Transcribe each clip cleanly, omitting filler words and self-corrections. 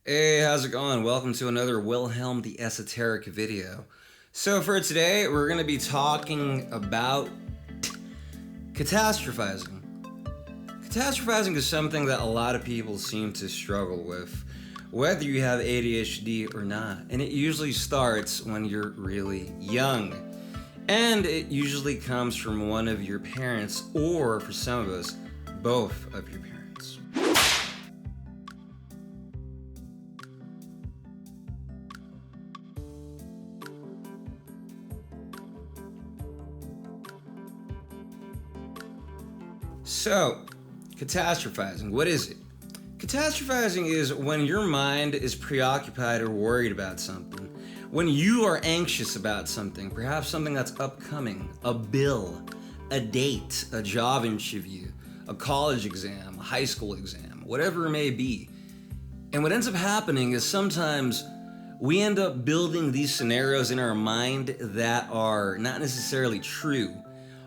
Hey, how's it going? Welcome to another Wilhelm the Esoteric video. So for today, we're going to be talking about catastrophizing. Catastrophizing is something that a lot of people seem to struggle with, whether you have ADHD or not. And it usually starts when you're really young. And it usually comes from one of your parents, or for some of us, both of your parents. So, catastrophizing, what is it? Catastrophizing is when your mind is preoccupied or worried about something. When you are anxious about something, perhaps something that's upcoming, a bill, a date, a job interview, a college exam, a high school exam, whatever it may be. And what ends up happening is sometimes we end up building these scenarios in our mind that are not necessarily true.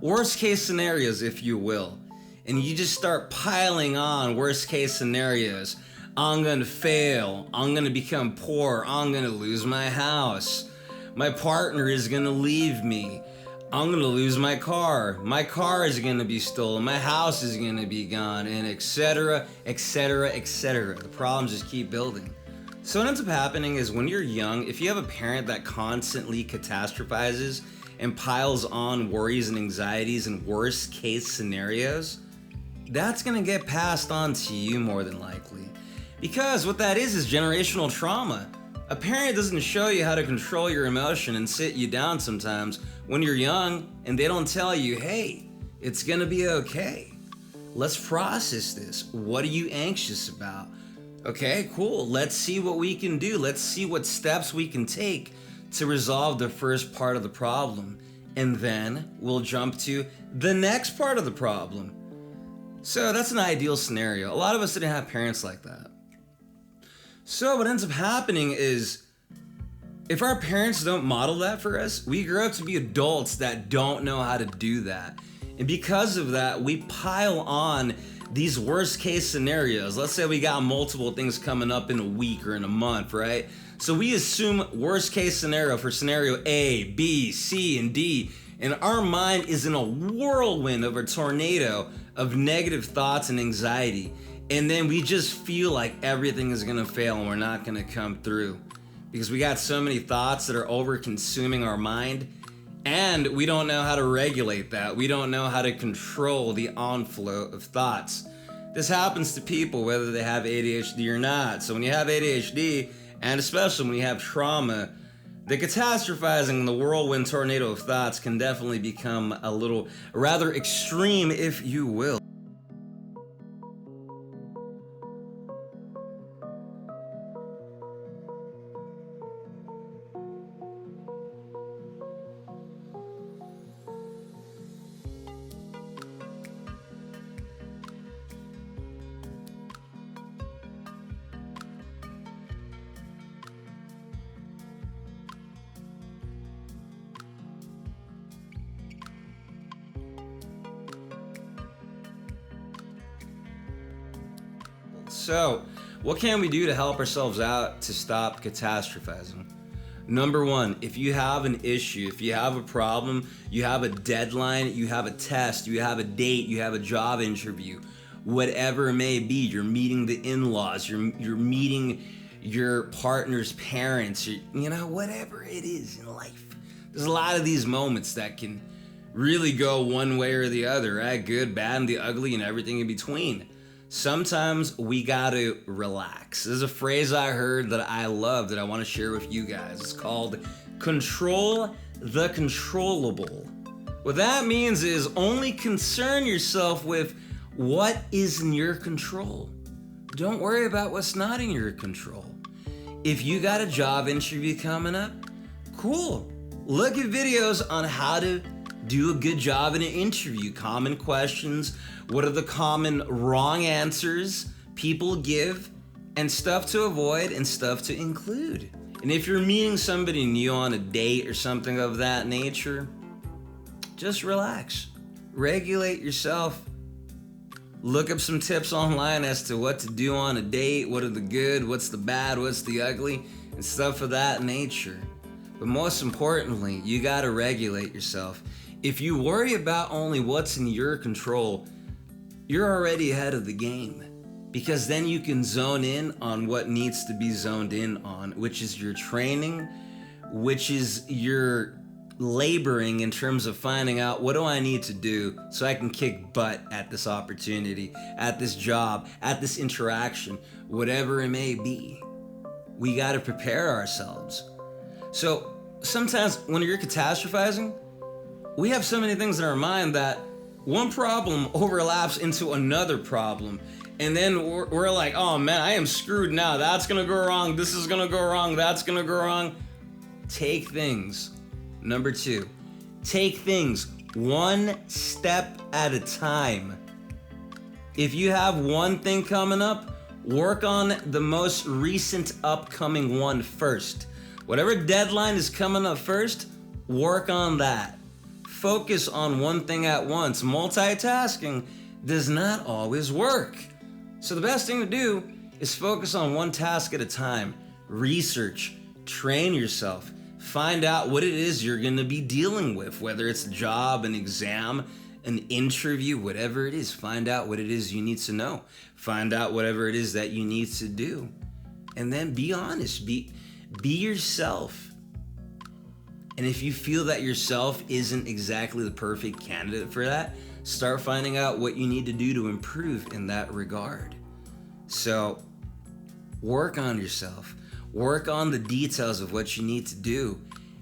Worst case scenarios, if you will. And you just start piling on worst case scenarios. I'm gonna fail. I'm gonna become poor. I'm gonna lose my house. My partner is gonna leave me. I'm gonna lose my car. My car is gonna be stolen. My house is gonna be gone, and etc., etc., etc. The problems just keep building. So what ends up happening is when you're young, if you have a parent that constantly catastrophizes and piles on worries and anxieties and worst case scenarios, that's gonna get passed on to you more than likely. Because what that is generational trauma. A parent doesn't show you how to control your emotion and sit you down sometimes when you're young, and they don't tell you, hey, it's gonna be okay. Let's process this. What are you anxious about? Okay, cool. Let's see what we can do. Let's see what steps we can take to resolve the first part of the problem. And then we'll jump to the next part of the problem. So that's an ideal scenario. A lot of us didn't have parents like that. So what ends up happening is if our parents don't model that for us, we grow up to be adults that don't know how to do that. And because of that, we pile on these worst case scenarios. Let's say we got multiple things coming up in a week or in a month, right? So we assume worst case scenario for scenario A, B, C, and D. And our mind is in a whirlwind of a tornado of negative thoughts and anxiety. And then we just feel like everything is gonna fail and we're not gonna come through. Because we got so many thoughts that are over consuming our mind, and we don't know how to regulate that. We don't know how to control the onflow of thoughts. This happens to people whether they have ADHD or not. So when you have ADHD, and especially when you have trauma, the catastrophizing and the whirlwind tornado of thoughts can definitely become a little rather extreme, if you will. So, what can we do to help ourselves out to stop catastrophizing? Number one, if you have an issue, if you have a problem, you have a deadline, you have a test, you have a date, you have a job interview, whatever it may be, you're meeting the in-laws, you're meeting your partner's parents, whatever it is in life. There's a lot of these moments that can really go one way or the other, right? Good, bad, and the ugly, and everything in between. Sometimes we gotta relax. There's a phrase I heard that I love that I want to share with you guys. It's called control the controllable. What that means is only concern yourself with what is in your control. Don't worry about what's not in your control. If you got a job interview coming up, cool. Look at videos on how to do a good job in an interview. Common questions. What are the common wrong answers people give? And stuff to avoid and stuff to include. And if you're meeting somebody new on a date or something of that nature, just relax. Regulate yourself. look up some tips online as to what to do on a date, what are the good, what's the bad, what's the ugly, and stuff of that nature. But most importantly, you gotta regulate yourself. If you worry about only what's in your control, you're already ahead of the game, because then you can zone in on what needs to be zoned in on, which is your training, which is your laboring in terms of finding out, what do I need to do so I can kick butt at this opportunity, at this job, at this interaction, whatever it may be. We got to prepare ourselves. So sometimes when you're catastrophizing, we have so many things in our mind that one problem overlaps into another problem. And then we're like, oh man, I am screwed now. That's going to go wrong. This is going to go wrong. That's going to go wrong. Take things. Number 2, take things one step at a time. If you have one thing coming up, work on the most recent upcoming one first. Whatever deadline is coming up first, work on that. Focus on one thing at once. Multitasking does not always work. So the best thing to do is focus on one task at a time. Research, train yourself. Find out what it is you're going to be dealing with, whether it's a job, an exam, an interview, whatever it is. Find out what it is you need to know. Find out whatever it is that you need to do. And then be honest. Be yourself. And if you feel that yourself isn't exactly the perfect candidate for that, start finding out what you need to do to improve in that regard. So, work on yourself. Work on the details of what you need to do.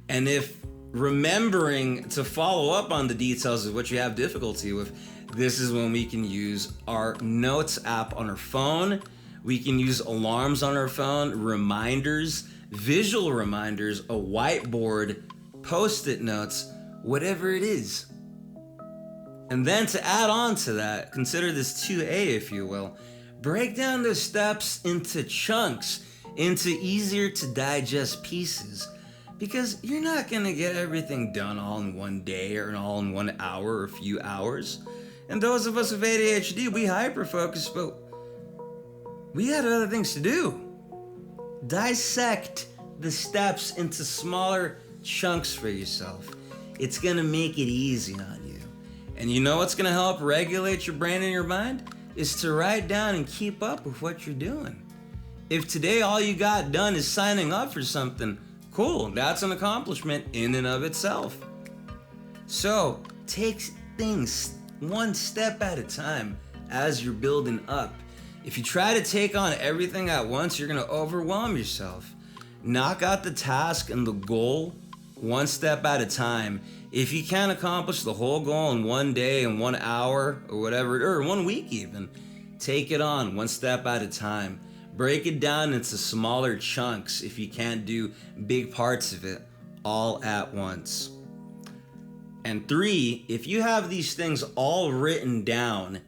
And if remembering to follow up on the details of what you have difficulty with, this is when we can use our notes app on our phone. We can use alarms on our phone, reminders, visual reminders, a whiteboard, post-it notes, whatever it is. And then to add on to that, consider this 2A, if you will. Break down the steps into chunks, into easier to digest pieces, because you're not going to get everything done all in one day or all in 1 hour or a few hours. And those of us with ADHD, we hyper-focus, but we had other things to do. Dissect the steps into smaller chunks for yourself. It's going to make it easy on you. And you know what's going to help regulate your brain and your mind? Is to write down and keep up with what you're doing. If today all you got done is signing up for something, cool, that's an accomplishment in and of itself. So take things one step at a time as you're building up. If you try to take on everything at once, you're gonna overwhelm yourself. Knock out the task and the goal one step at a time. If you can't accomplish the whole goal in 1 day, in 1 hour, or whatever, or 1 week even, take it on one step at a time. Break it down into smaller chunks if you can't do big parts of it all at once. And 3, if you have these things all written down,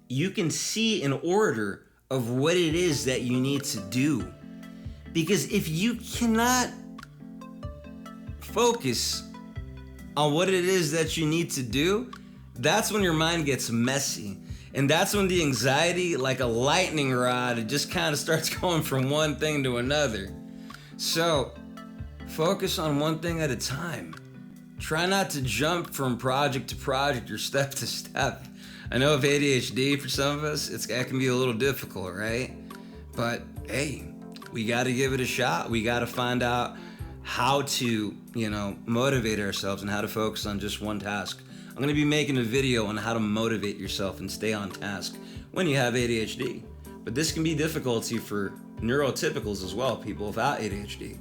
you can see an order of what it is that you need to do. Because if you cannot focus on what it is that you need to do, that's when your mind gets messy. And that's when the anxiety, like a lightning rod, it just kind of starts going from one thing to another. So, focus on one thing at a time. Try not to jump from project to project or step to step. I know with ADHD, for some of us, it can be a little difficult, right? But hey, we got to give it a shot. We got to find out how to, motivate ourselves and how to focus on just one task. I'm going to be making a video on how to motivate yourself and stay on task when you have ADHD. But this can be difficulty for neurotypicals as well, people without ADHD.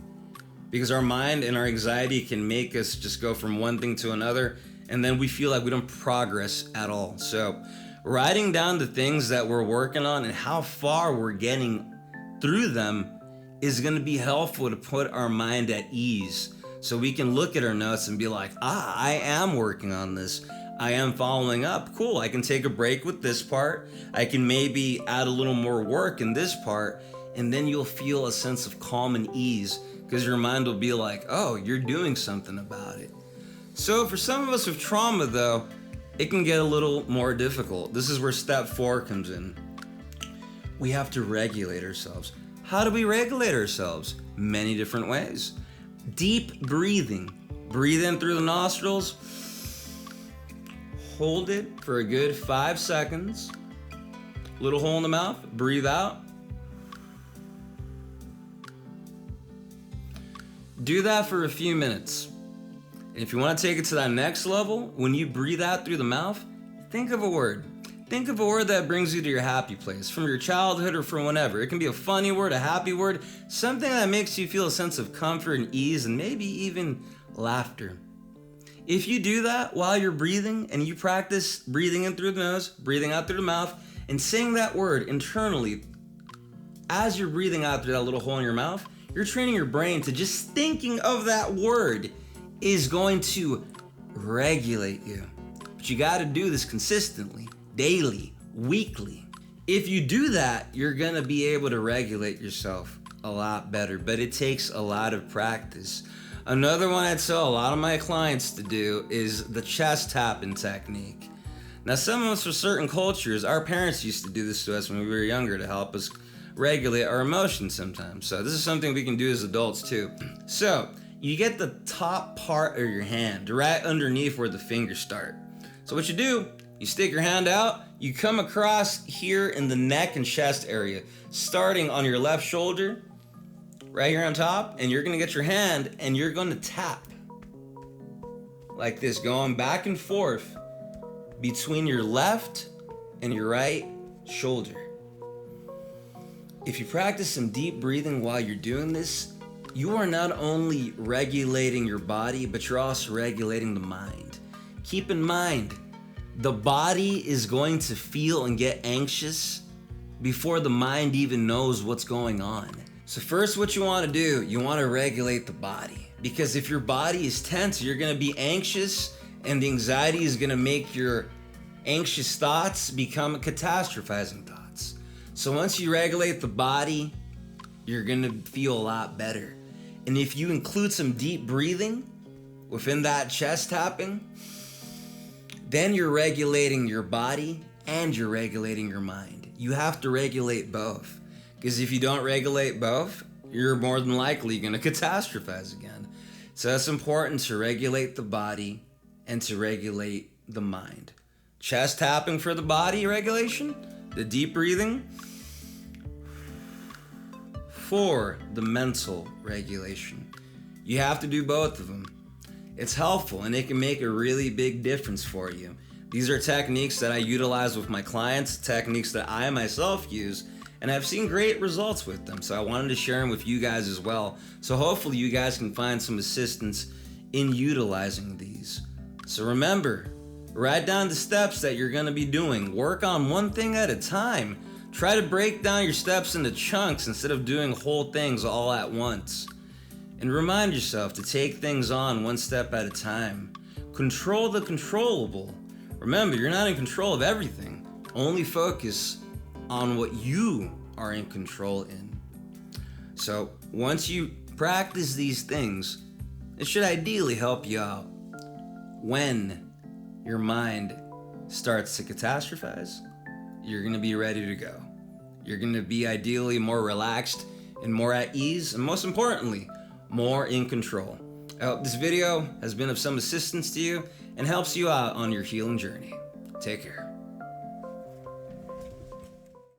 Because our mind and our anxiety can make us just go from one thing to another, and then we feel like we don't progress at all. So writing down the things that we're working on and how far we're getting through them is going to be helpful to put our mind at ease. So we can look at our notes and be like, I am working on this. I am following up. Cool, I can take a break with this part. I can maybe add a little more work in this part. And then you'll feel a sense of calm and ease because your mind will be like, oh, you're doing something about it. So for some of us with trauma though, it can get a little more difficult. This is where step 4 comes in. We have to regulate ourselves. How do we regulate ourselves? Many different ways. Deep breathing. Breathe in through the nostrils. Hold it for a good 5 seconds. Little hole in the mouth. Breathe out. Do that for a few minutes. And if you want to take it to that next level, when you breathe out through the mouth, think of a word. Think of a word that brings you to your happy place, from your childhood or from whenever. It can be a funny word, a happy word, something that makes you feel a sense of comfort and ease and maybe even laughter. If you do that while you're breathing and you practice breathing in through the nose, breathing out through the mouth, and saying that word internally as you're breathing out through that little hole in your mouth, you're training your brain to just thinking of that word is going to regulate you. But you got to do this consistently, daily, weekly. If you do that, you're going to be able to regulate yourself a lot better, but it takes a lot of practice. Another one I'd tell a lot of my clients to do is the chest tapping technique. Now, some of us from certain cultures, our parents used to do this to us when we were younger to help us regulate our emotions sometimes. So this is something we can do as adults too. So you get the top part of your hand right underneath where the fingers start. So what you do, you stick your hand out, you come across here in the neck and chest area, starting on your left shoulder, right here on top, and you're gonna get your hand and you're gonna tap like this, going back and forth between your left and your right shoulder. If you practice some deep breathing while you're doing this, you are not only regulating your body, but you're also regulating the mind. Keep in mind, the body is going to feel and get anxious before the mind even knows what's going on. So first, what you want to do, you want to regulate the body. Because if your body is tense, you're going to be anxious, and the anxiety is going to make your anxious thoughts become catastrophizing thoughts. So once you regulate the body, you're going to feel a lot better. And if you include some deep breathing within that chest tapping, then you're regulating your body and you're regulating your mind. You have to regulate both. Because if you don't regulate both, you're more than likely going to catastrophize again. So it's important to regulate the body and to regulate the mind. Chest tapping for the body regulation, the deep breathing for the mental regulation. You have to do both of them. It's helpful and it can make a really big difference for you. These are techniques that I utilize with my clients, techniques that I myself use, and I've seen great results with them. So I wanted to share them with you guys as well. So hopefully you guys can find some assistance in utilizing these. So remember, write down the steps that you're going to be doing. Work on one thing at a time. Try to break down your steps into chunks instead of doing whole things all at once. And remind yourself to take things on one step at a time. Control the controllable. Remember, you're not in control of everything. Only focus on what you are in control in. So once you practice these things, it should ideally help you out. When your mind starts to catastrophize, you're going to be ready to go. You're going to be ideally more relaxed and more at ease, and most importantly, more in control. I hope this video has been of some assistance to you and helps you out on your healing journey. Take care.